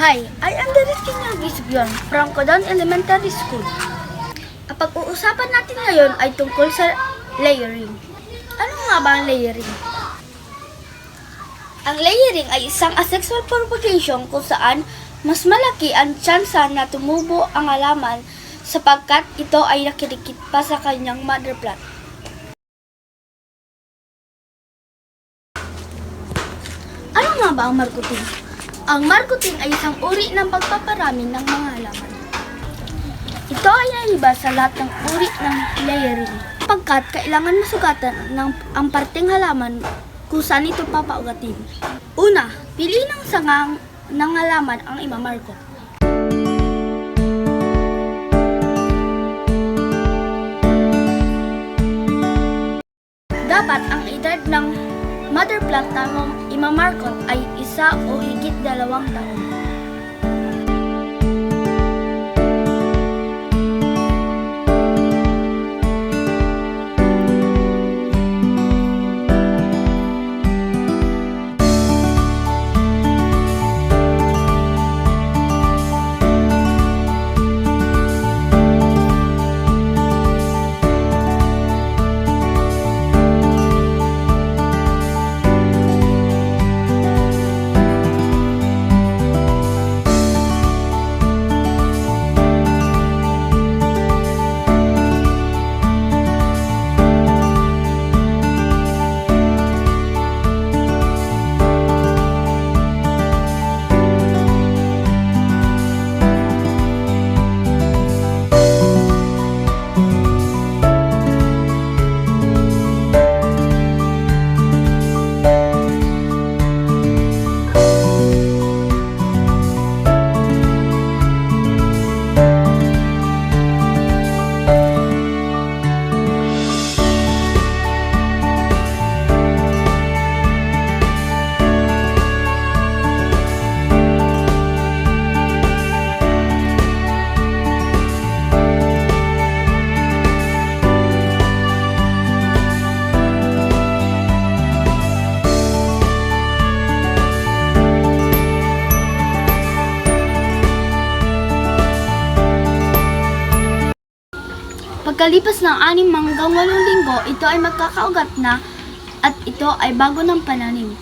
Hi, I am Derek Gisbyon from Codon Elementary School. Ang pag-uusapan natin ngayon ay tungkol sa layering. Ano nga ba ang layering? Ang layering ay isang asexual propagation kung saan mas malaki ang tsansa na tumubo ang halaman sapagkat ito ay nakidikit pa sa kanyang mother plant. Ano nga ba ang marketing? Ang marketing ay isang uri ng pagpaparami ng mga halaman. Ito ay naiba sa lahat ng uri ng layering, sapagkat kailangan masugatan ang parteng halaman kung saan ito papaugatin. Una, pili ng sangang ng halaman ang imamarkot. Dapat ang edad ng mother plant na imamarkot ay 1 o higit 2 taon. Pagkalipas ng 6 hanggang 8 linggo, ito ay magkakaugat na at ito ay bago ng pananim.